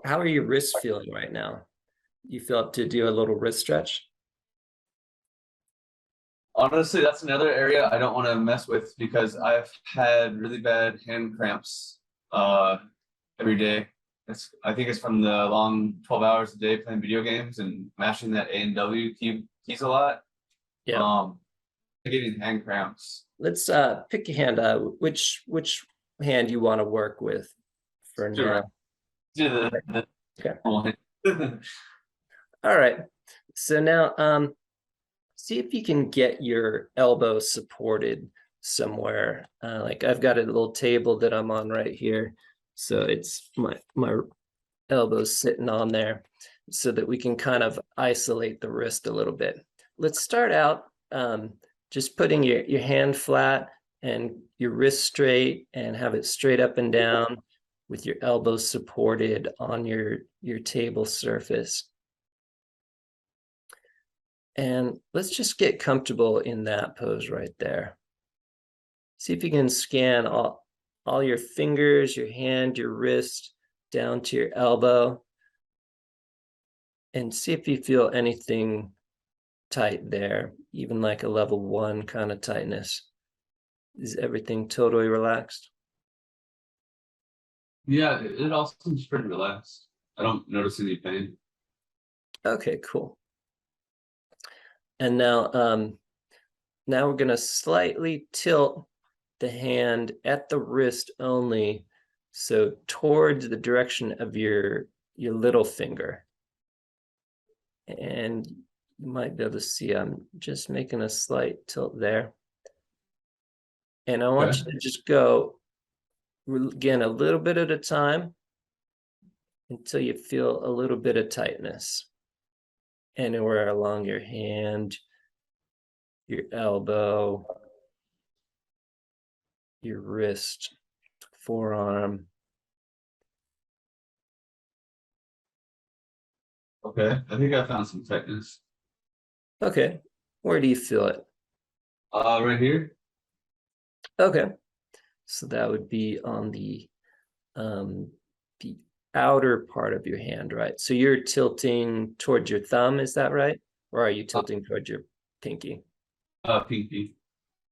how are your wrists feeling right now? You feel up to do a little wrist stretch? Honestly, that's another area I don't want to mess with because I've had really bad hand cramps uh every day. I think it's from the long 12 hours a day playing video games and mashing that A and W keys a lot. Yeah. Um I'm getting hand cramps. Let's pick a hand. Which hand you want to work with for Do now. the Okay. one. All right. So now see if you can get your elbow supported somewhere. Like I've got a little table that I'm on right here. So it's my elbows sitting on there so that we can kind of isolate the wrist a little bit. Let's start out just putting your hand flat and your wrist straight and have it straight up and down with your elbows supported on your table surface. And let's just get comfortable in that pose right there. See if you can scan all your fingers, your hand, your wrist down to your elbow, and see if you feel anything tight there, even like a level 1 kind of tightness. Is everything totally relaxed? Yeah, it all seems pretty relaxed. I don't notice any pain. Okay, cool. And now we're going to slightly tilt the hand at the wrist only, so towards the direction of your little finger. And you might be able to see I'm just making a slight tilt there. And I want Okay. you to just go, again, a little bit at a time until you feel a little bit of tightness anywhere along your hand, your elbow, your wrist, forearm. Okay. I think I found some tightness. Okay, where do you feel it? Right here. Okay, so that would be on um, the outer part of your hand, right? So you're tilting towards your thumb, is that right? Or are you tilting towards your pinky? Pinky.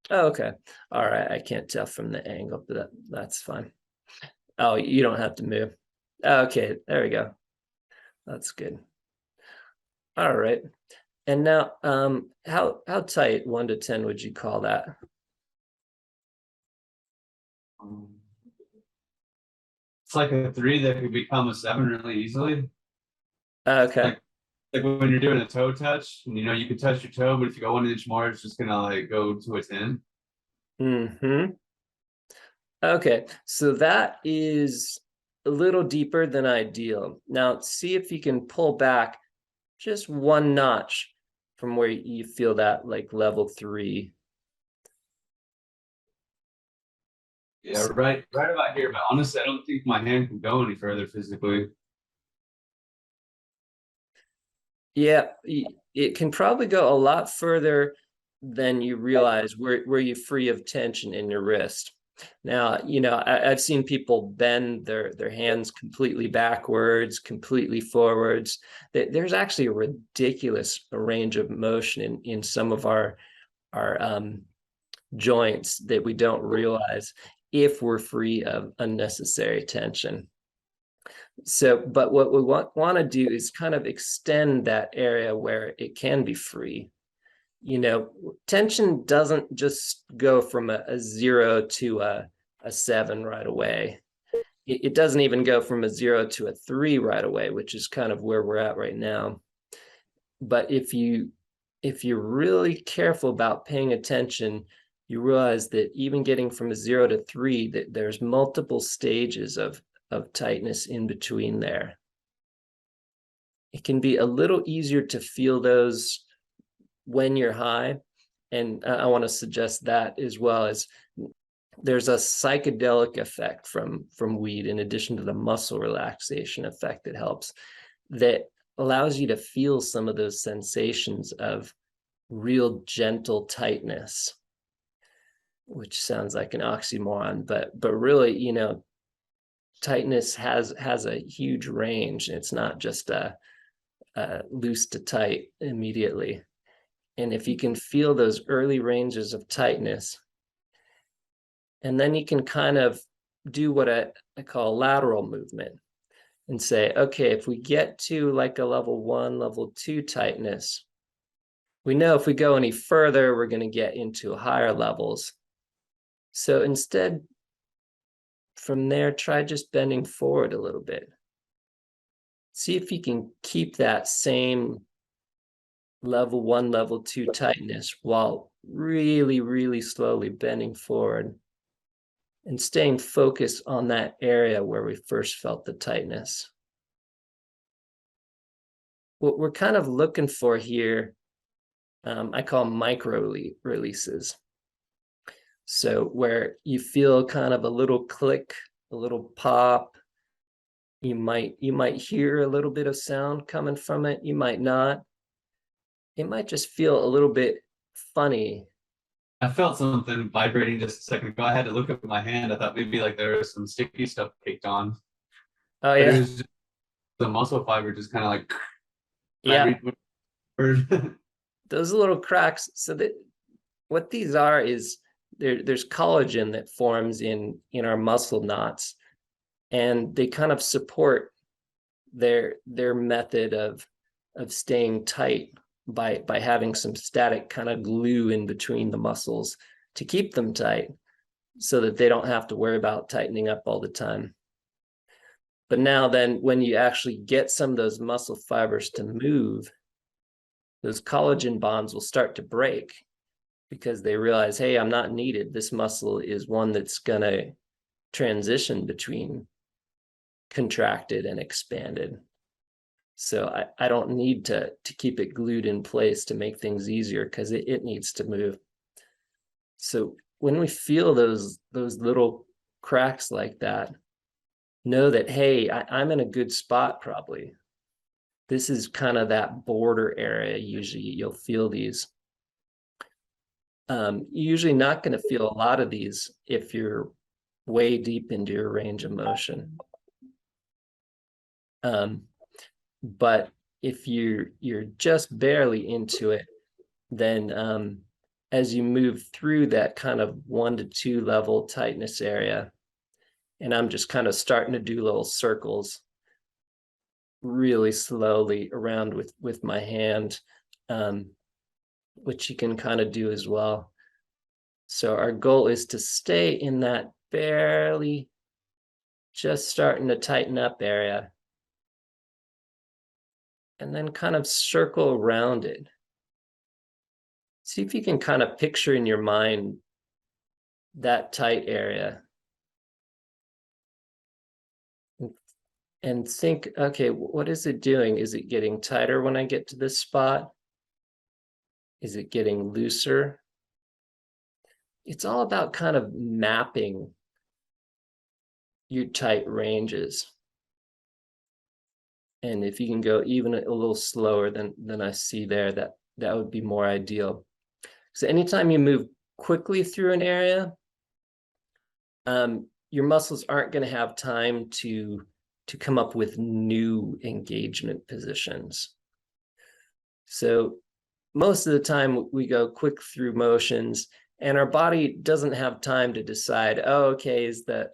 Oh, okay. All right. I can't tell from the angle, but that's fine. Oh, you don't have to move. Okay, there we go. That's good. All right. And now, how tight, 1 to 10, would you call that? Um, it's like a three that could become a seven really easily. Okay. Like when you're doing a toe touch, and you can touch your toe, but if you go 1 inch more, it's just gonna like go to a 10. Mm-hmm. Okay, so that is a little deeper than ideal. Now, see if you can pull back just 1 notch from where you feel that like level 3. Yeah, right about here. But honestly, I don't think my hand can go any further physically. Yeah, it can probably go a lot further than you realize where you're free of tension in your wrist. Now, I've seen people bend their hands completely backwards, completely forwards. There's actually a ridiculous range of motion in some of our joints that we don't realize if we're free of unnecessary tension. So, but what we want to do is kind of extend that area where it can be free. Tension doesn't just go from a 0 to a 7 right away. It doesn't even go from a 0 to a 3 right away, which is kind of where we're at right now. But if you're really careful about paying attention, you realize that even getting from a 0 to 3, that there's multiple stages of tightness in between there. It can be a little easier to feel those when you're high. And I want to suggest that as well, as there's a psychedelic effect from weed, in addition to the muscle relaxation effect that helps, that allows you to feel some of those sensations of real gentle tightness, which sounds like an oxymoron, but really, tightness has a huge range. It's not just a loose to tight immediately. And if you can feel those early ranges of tightness, and then you can kind of do what I call lateral movement and say, okay, if we get to like a level 1, level 2 tightness, we know if we go any further, we're going to get into higher levels. So instead, from there, try just bending forward a little bit. See if you can keep that same level 1, level 2 tightness while really, really slowly bending forward and staying focused on that area where we first felt the tightness. What we're kind of looking for here, I call micro releases. So where you feel kind of a little click, a little pop, you might hear a little bit of sound coming from it, you might not. It might just feel a little bit funny. I felt something vibrating just a second ago. I had to look up at my hand. I thought maybe like there was some sticky stuff caked on, Oh but it yeah, was just the muscle fiber just kind of like yeah. vibrated. Those little cracks. So that what these are is there's collagen that forms in our muscle knots, and they kind of support their method of staying tight by having some static kind of glue in between the muscles to keep them tight so that they don't have to worry about tightening up all the time. But now then, when you actually get some of those muscle fibers to move, those collagen bonds will start to break because they realize, hey, I'm not needed. This muscle is one that's going to transition between contracted and expanded. So I don't need to keep it glued in place to make things easier because it needs to move. So when we feel those little cracks like that, know that, hey, I'm in a good spot probably. This is kind of that border area. Usually you'll feel these. You're usually not going to feel a lot of these if you're way deep into your range of motion. But if you're just barely into it, then as you move through that kind of 1 to 2 level tightness area, and I'm just kind of starting to do little circles really slowly around with my hand, which you can kind of do as well. So our goal is to stay in that barely just starting to tighten up area, and then kind of circle around it. See if you can kind of picture in your mind that tight area and think, okay, what is it doing? Is it getting tighter when I get to this spot? Is it getting looser? It's all about kind of mapping your tight ranges. And if you can go even a little slower than I see there, that would be more ideal. So anytime you move quickly through an area, your muscles aren't going to have time to come up with new engagement positions. So most of the time we go quick through motions, and our body doesn't have time to decide, oh, okay, is the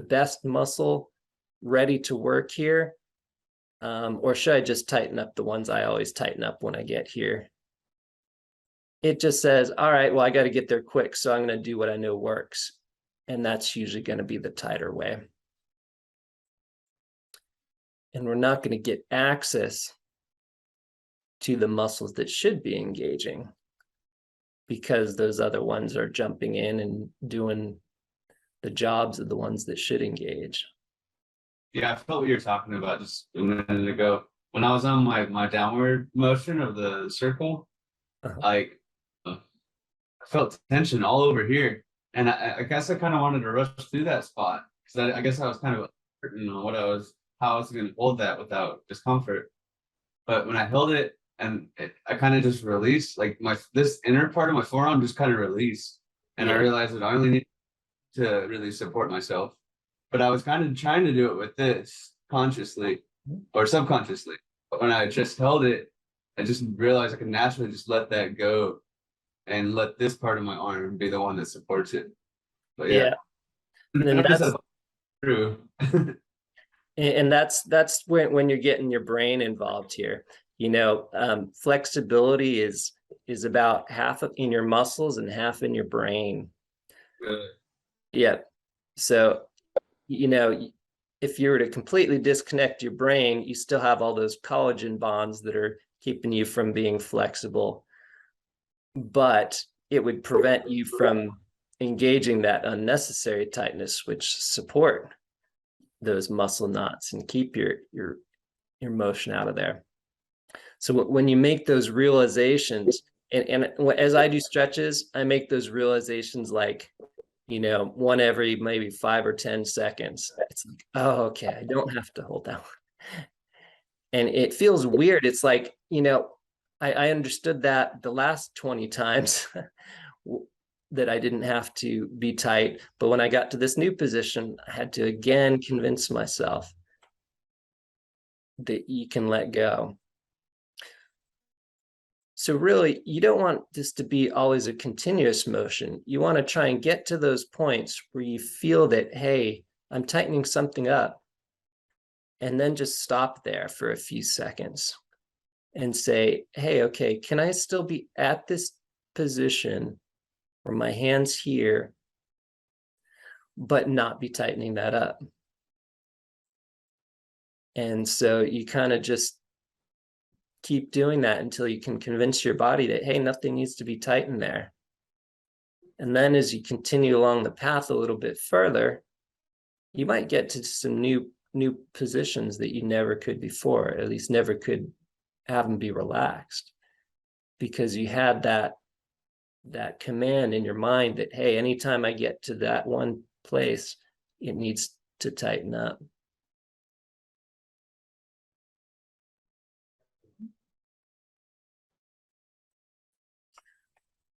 best muscle ready to work here? Or should I just tighten up the ones I always tighten up when I get here? It just says, all right, well, I got to get there quick, so I'm going to do what I know works. And that's usually going to be the tighter way. And we're not going to get access to the muscles that should be engaging because those other ones are jumping in and doing the jobs of the ones that should engage. Yeah, I felt what you're talking about just a minute ago. When I was on my downward motion of the circle, like I felt tension all over here. And I guess I kind of wanted to rush through that spot because I guess I was kind of certain on how I was going to hold that without discomfort. But when I held it and I kind of just released, like this inner part of my forearm just kind of released, and I Yeah. realized that I only need to really support myself. but I was kind of trying to do it with this consciously or subconsciously. But when I just held it, I just realized I could naturally just let that go and let this part of my arm be the one that supports it. But yeah, Yeah. And notice that's that true. and that's when you're getting your brain involved here. Flexibility is about half in your muscles and half in your brain. Yeah. So, you know, if you were to completely disconnect your brain, you still have all those collagen bonds that are keeping you from being flexible, but it would prevent you from engaging that unnecessary tightness, which support those muscle knots and keep your motion out of there. So when you make those realizations, and as I do stretches, I make those realizations like, one every maybe 5 or 10 seconds. It's like, oh, okay, I don't have to hold that one. And it feels weird. It's like, I understood that the last 20 times that I didn't have to be tight. But when I got to this new position, I had to again convince myself that you can let go. So really, you don't want this to be always a continuous motion. You want to try and get to those points where you feel that, hey, I'm tightening something up. And then just stop there for a few seconds and say, hey, okay, can I still be at this position where my hand's here, but not be tightening that up? And so you kind of just keep doing that until you can convince your body that, hey, nothing needs to be tightened there. And then as you continue along the path a little bit further, you might get to some new positions that you never could before, at least never could have them be relaxed, because you had that command in your mind that, hey, anytime I get to that one place, it needs to tighten up.